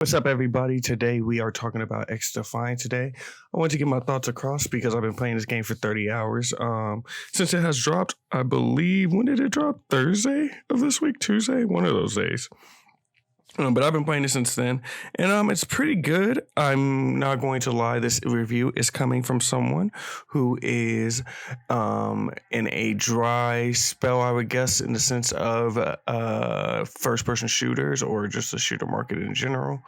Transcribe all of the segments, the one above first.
What's up, everybody? Today we are talking about xDefiant. Today, I want to get my thoughts across because I've been playing this game for 30 hours. Since it has dropped, I believe, when did it drop? Thursday of this week, Tuesday, one of those days. But I've been playing it since then, and it's pretty good. I'm not going to lie. This review is coming from someone who is in a dry spell, I would guess, in the sense of first-person shooters or just the shooter market in general.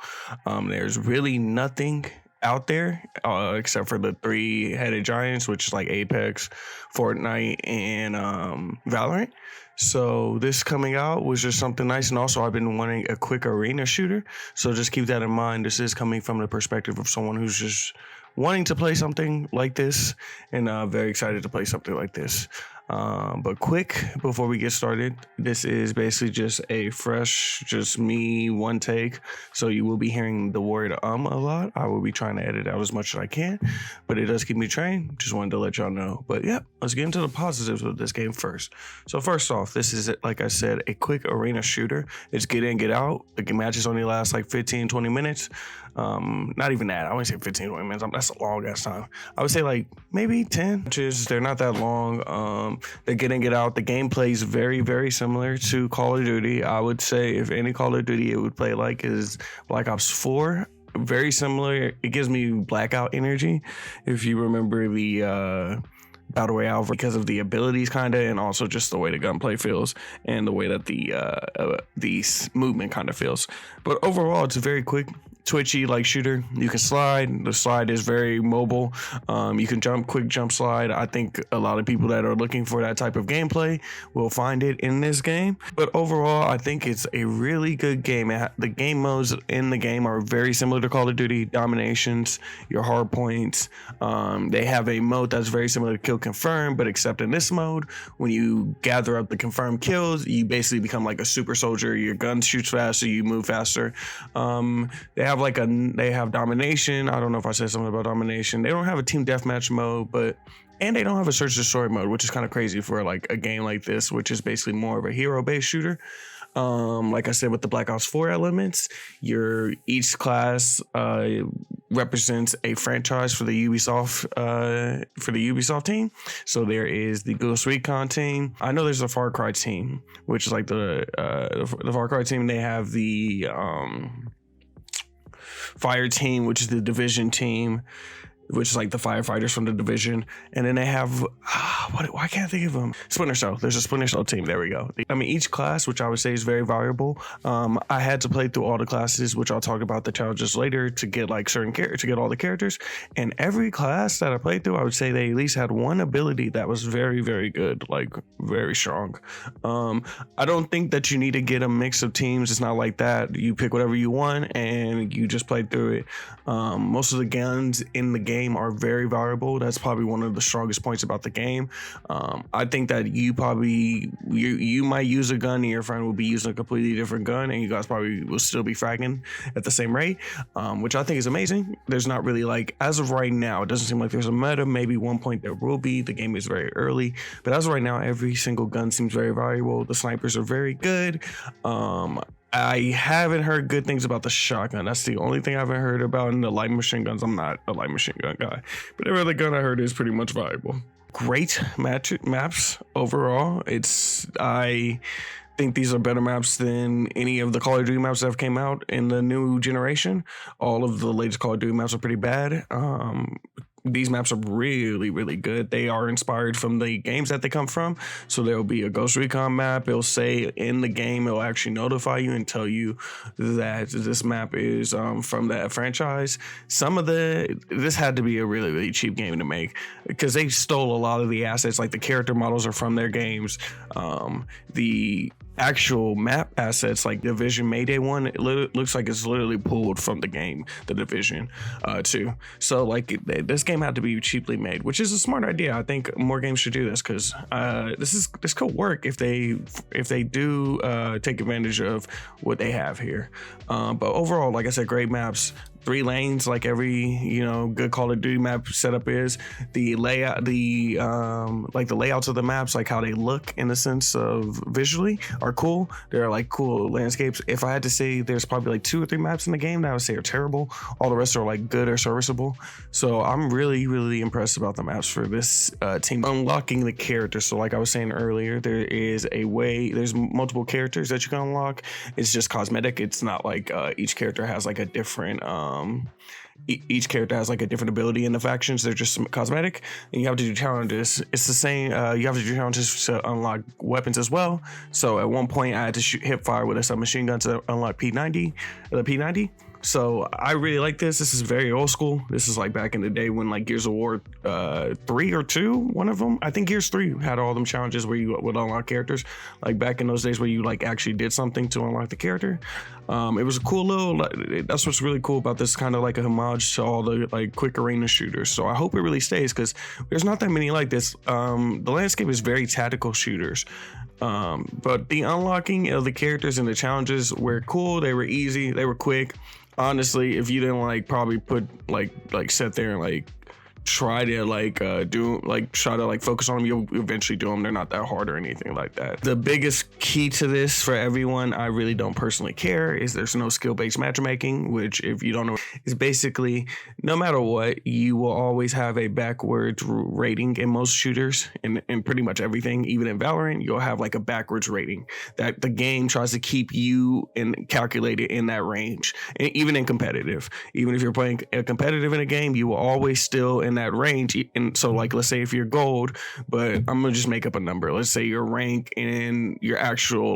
There's really nothing out there except for the three-headed giants, which is like Apex, Fortnite, and Valorant. So this coming out was just something nice, and also I've been wanting a quick arena shooter, so just keep that in mind. This is coming from the perspective of someone who's just wanting to play something like this, and very excited to play something like this. But quick, before we get started, this is basically just a fresh, just me, one take. So you will be hearing the word a lot. I will be trying to edit out as much as I can, but it does keep me trained. Just wanted to let y'all know. But yeah, let's get into the positives of this game first. So first off, this is, like I said, a quick arena shooter. It's get in, get out. The matches only last like 15, 20 minutes. Not even that. I wouldn't say 15, 20 minutes. That's a long ass time. I would say like maybe 10 matches. They're not that long. They get in, get out. The gameplay is very, very similar to Call of Duty. I would say if any Call of Duty it would play like is Black Ops 4. Very similar. It gives me Blackout energy. If you remember the Battle Royale, because of the abilities kind of, and also just the way the gunplay feels and the way that the movement kind of feels. But overall, it's a very quick, twitchy like shooter. You can slide. The slide is very mobile. You can quick jump slide. I think a lot of people that are looking for that type of gameplay will find it in this game. But overall, I think it's a really good game. The game modes in the game are very similar to Call of Duty. Dominations, your hard points. They have a mode that's very similar to Kill Confirm, but except in this mode, when you gather up the confirmed kills, you basically become like a super soldier. Your gun shoots faster, you move faster. They have domination. I don't know if I said something about domination. They don't have a team deathmatch mode, and they don't have a search destroy mode, which is kind of crazy for like a game like this, which is basically more of a hero-based shooter. Like I said, with the Black Ops 4 elements, each class represents a franchise for the Ubisoft team. So there is the Ghost Recon team. I know there's a Far Cry team, which is like the Far Cry team. They have the Fire team, which is the Division team, which is like the firefighters from the Division. And then they have, why can't I think of them? Splinter Cell. There's a Splinter Cell team. There we go. I mean, each class, which I would say is very valuable. I had to play through all the classes, which I'll talk about the challenges later, to get like certain characters, to get all the characters. And every class that I played through, I would say they at least had one ability that was very, very good, like very strong. I don't think that you need to get a mix of teams. It's not like that. You pick whatever you want and you just play through it. Most of the guns in the game are very valuable. That's probably one of the strongest points about the game. I think that you might use a gun and your friend will be using a completely different gun, and you guys probably will still be fragging at the same rate, which I think is amazing. There's not really, like, as of right now, it doesn't seem like there's a meta. Maybe one point there will be. The game is very early, but as of right now, every single gun seems very valuable. The snipers are very good. I haven't heard good things about the shotgun. That's the only thing I haven't heard about. In the light machine guns, I'm not a light machine gun guy, but every other gun I heard is pretty much valuable. Great maps overall. I think these are better maps than any of the Call of Duty maps that have came out in the new generation. All of the latest Call of Duty maps are pretty bad. These maps are really, really good. They are inspired from the games that they come from. So there will be a Ghost Recon map. It'll say in the game, it'll actually notify you and tell you that this map is from that franchise. This had to be a really, really cheap game to make because they stole a lot of the assets. Like the character models are from their games. The actual map assets like Division Mayday 1, it looks like it's literally pulled from the game, the Division 2. So like this game had to be cheaply made, which is a smart idea. I think more games should do this because this could work if they do take advantage of what they have here. But overall, like I said, great maps, 3 lanes like every good Call of Duty map setup is. The layout, like the layouts of the maps, like how they look in the sense of visually are cool. They're like cool landscapes. If I had to say there's probably like 2 or 3 maps in the game that I would say are terrible, all the rest are like good or serviceable. So I'm really impressed about the maps for this team. Unlocking the characters, so like I was saying earlier, there's multiple characters that you can unlock. It's just cosmetic. It's not like each character has like a different each character has like a different ability in the factions. They're just cosmetic, and you have to do challenges. It's the same. You have to do challenges to unlock weapons as well. So at one point I had to hip fire with a submachine gun to unlock the P90. So I really like this. This is very old school. This is like back in the day when like Gears of War 3 or 2, one of them. I think Gears 3 had all them challenges where you would unlock characters. Like back in those days where you like actually did something to unlock the character. It was a cool that's what's really cool about this, kind of like a homage to all the like quick arena shooters. So I hope it really stays, because there's not that many like this. The landscape is very tactical shooters. But the unlocking of the characters and the challenges were cool. They were easy. They were quick. Honestly, if you didn't like probably put like sit there and like try to focus on them, you'll eventually do them. They're not that hard or anything like that. The biggest key to this for everyone, I really don't personally care, is there's no skill-based matchmaking, which, if you don't know, is basically no matter what, you will always have a backwards rating in most shooters, and pretty much everything. Even in Valorant, you'll have like a backwards rating that the game tries to keep you and calculate it in that range. And even in competitive, even if you're playing competitive in a game, you will always still in that range. And so like, let's say if you're gold, but I'm gonna just make up a number, let's say your rank and your actual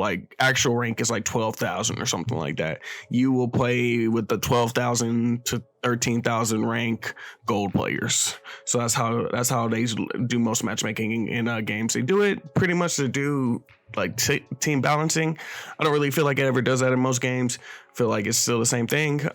rank is like 12,000 or something like that, you will play with the 12,000 to 13,000 rank gold players. So that's how they do most matchmaking in games. They do it pretty much to do like team balancing. I don't really feel like it ever does that in most games. I feel like it's still the same thing.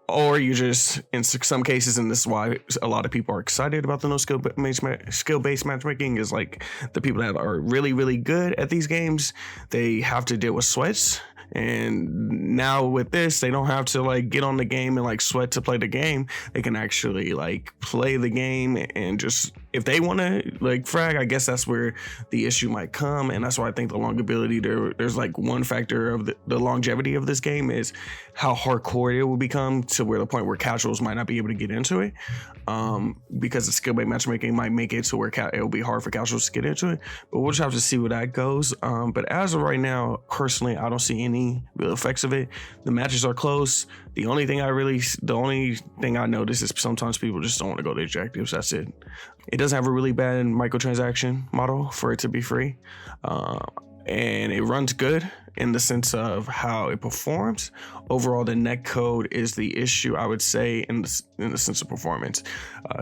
Or you just, in some cases, and this is why a lot of people are excited about the no skill-based matchmaking, is like the people that are really good at these games, they have to deal with sweats. And now with this, they don't have to like get on the game and like sweat to play the game. They can actually like play the game, and just, if they want to like frag, I guess that's where the issue might come. And that's why I think the longevity, there's like one factor of the longevity of this game is how hardcore it will become, to where the point where casuals might not be able to get into it, because the skill-based matchmaking might make it to where it'll be hard for casuals to get into it. But we'll just have to see where that goes. But as of right now, personally, I don't see any real effects of it. The matches are close. The only thing I notice is sometimes people just don't want to go to objectives. That's it. It doesn't have a really bad microtransaction model for it to be free. And it runs good in the sense of how it performs. Overall, the netcode is the issue, I would say, in the sense of performance.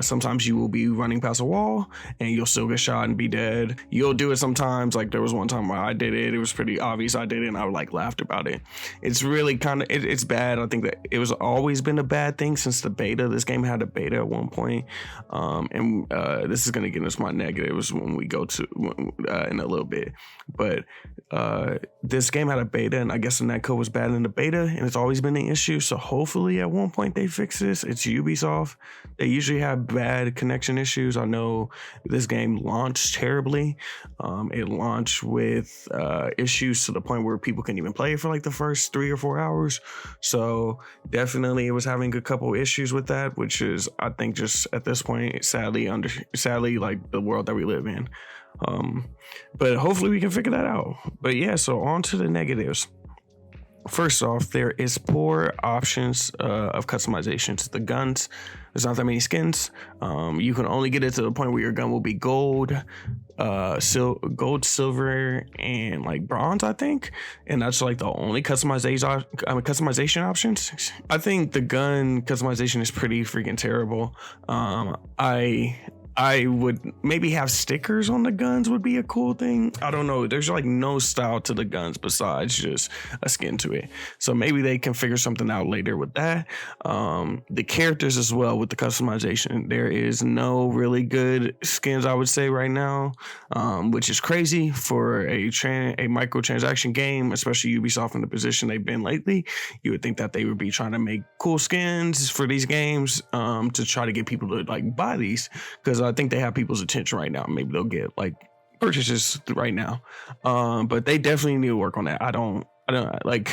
Sometimes you will be running past a wall and you'll still get shot and be dead. You'll do it sometimes. Like there was one time where I did it. It was pretty obvious I did it, and I like laughed about it. It's really kind of, it's bad. I think that it was always been a bad thing since the beta. This game had a beta at one point. And this is going to get into my negatives when we go to in a little bit. But this game had a beta, and I guess the netcode was bad in the beta, and it's always been an issue. So hopefully at one point they fix this. It's Ubisoft. They usually have bad connection issues. I know this game launched terribly. It launched with issues to the point where people couldn't even play it for like the first 3 or 4 hours. So definitely it was having a couple issues with that, which is, I think, just at this point, sadly like the world that we live in. But hopefully we can figure that out. But yeah, so on to the negatives. First off, there is poor options of customizations. The guns, there's not that many skins. You can only get it to the point where your gun will be gold, silver, and like bronze, I think. And that's like the only customization options. I think the gun customization is pretty freaking terrible. I I would maybe have stickers on the guns would be a cool thing. I don't know. There's like no style to the guns besides just a skin to it. So maybe they can figure something out later with that. The characters as well with the customization. There is no really good skins, I would say, right now, which is crazy for a microtransaction game, especially Ubisoft in the position they've been lately. You would think that they would be trying to make cool skins for these games to try to get people to like buy these, because I think they have people's attention right now. Maybe they'll get like purchases right now, but they definitely need to work on that. I don't like.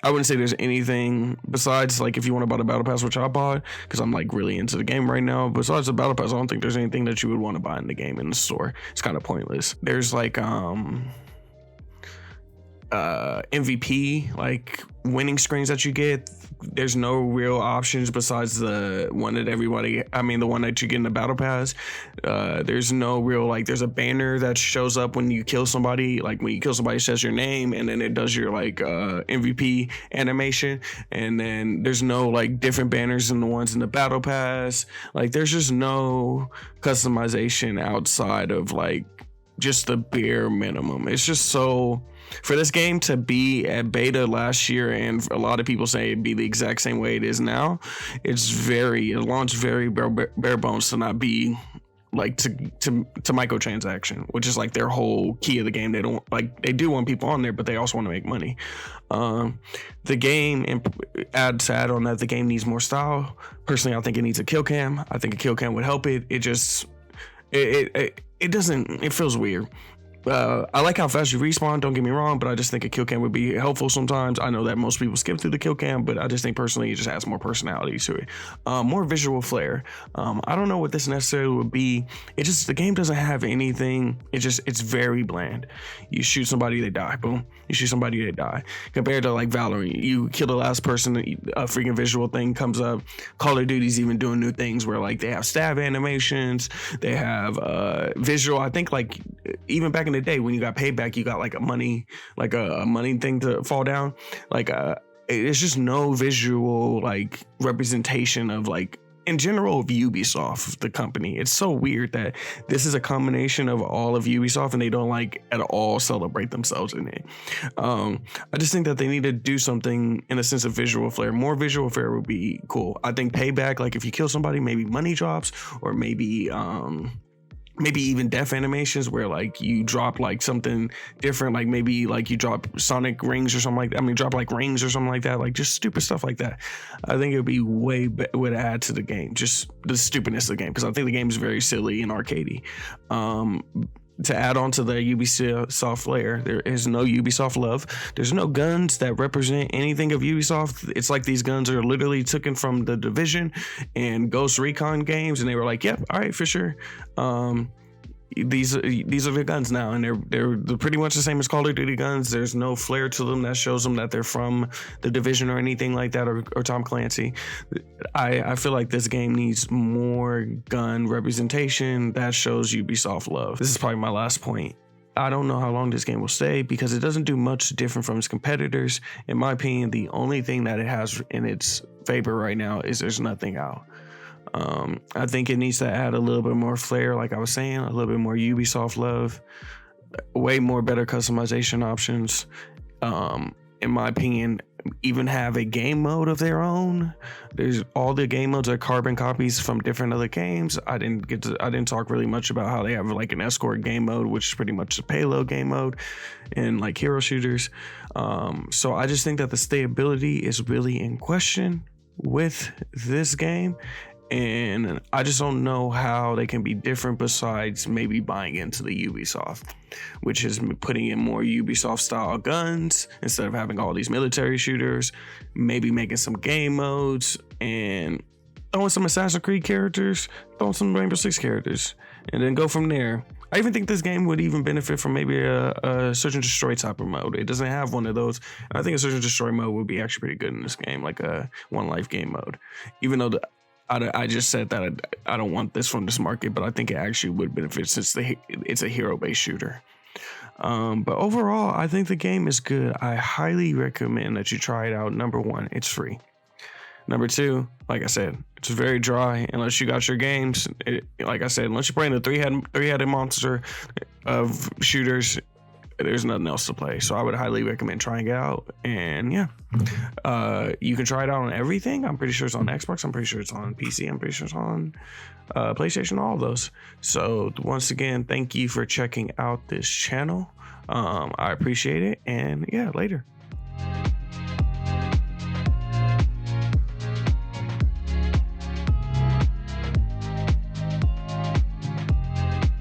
I wouldn't say there's anything besides like if you want to buy the battle pass, which I bought because I'm like really into the game right now. Besides the battle pass, I don't think there's anything that you would want to buy in the game in the store. It's kind of pointless. There's like MVP like winning screens that you get. There's no real options besides the one that the one that you get in the battle pass. There's no real like there's a banner that shows up when you kill somebody. Like when you kill somebody, it says your name and then it does your like MVP animation, and then there's no like different banners than the ones in the battle pass. Like there's just no customization outside of like just the bare minimum. It's just so, for this game to be at beta last year and a lot of people say it'd be the exact same way it is now, it launched very bare bones to not be like to microtransaction, which is like their whole key of the game. They do want people on there, but they also want to make money. The game, and add on that, the game needs more style. Personally, I think it needs a kill cam. I think a kill cam would help it. It feels weird. I like how fast you respawn, don't get me wrong, but I just think a kill cam would be helpful sometimes. I know that most people skip through the kill cam, but I just think personally it just adds more personality to it. More visual flair. I don't know what this necessarily would be. The game doesn't have anything. It's very bland. You shoot somebody, they die. Boom. You shoot somebody, they die. Compared to like Valorant, you kill the last person, a freaking visual thing comes up. Call of Duty's even doing new things where like they have stab animations, they have visual. I think like even back in the day when you got payback, you got like a money thing to fall down. Like it's just no visual like representation of like in general of Ubisoft, the company. It's so weird that this is a combination of all of Ubisoft and they don't like at all celebrate themselves in it. I just think that they need to do something in a sense of visual flair. More visual flair would be cool. I think payback, like if you kill somebody, maybe money drops, or maybe even death animations where like you drop like something different, like maybe like you drop sonic rings or something like that. Drop like rings or something like that, like just stupid stuff like that. I think it would be would add to the game, just the stupidness of the game, because I think the game is very silly and arcadey. To add on to the Ubisoft layer, there is no Ubisoft love. There's no guns that represent anything of Ubisoft. It's like these guns are literally taken from the Division and Ghost Recon games, and they were like, "Yep, all right, for sure. These are the guns now," and they're pretty much the same as Call of Duty guns. There's no flair to them that shows them that they're from the Division or anything like that, or Tom Clancy. I feel like this game needs more gun representation that shows Ubisoft love. This is probably my last point. I don't know how long this game will stay because it doesn't do much different from its competitors. In my opinion, the only thing that it has in its favor right now is there's nothing out. I think it needs to add a little bit more flair, like I was saying, a little bit more Ubisoft love, way more better customization options. In my opinion, even have a game mode of their own. There's all the game modes are carbon copies from different other games. I didn't talk really much about how they have like an escort game mode, which is pretty much the payload game mode, and like hero shooters. So I just think that the stability is really in question with this game. And I just don't know how they can be different besides maybe buying into the Ubisoft, which is putting in more Ubisoft style guns instead of having all these military shooters, maybe making some game modes and throwing some Assassin's Creed characters, throwing some Rainbow Six characters, and then go from there. I even think this game would even benefit from maybe a search and destroy type of mode. It doesn't have one of those. I think a search and destroy mode would be actually pretty good in this game, like a one life game mode, even though I just said that I don't want this from this market, but I think it actually would benefit since it's a hero-based shooter. But overall, I think the game is good. I highly recommend that you try it out. Number one, it's free. Number two, like I said, it's very dry unless you got your games. Like I said, unless you're playing the three-headed monster of shooters, there's nothing else to play. So I would highly recommend trying it out. And yeah, you can try it out on everything. I'm pretty sure it's on Xbox. I'm pretty sure it's on PC. I'm pretty sure it's on PlayStation, all of those. So once again, thank you for checking out this channel. I appreciate it. And yeah, later.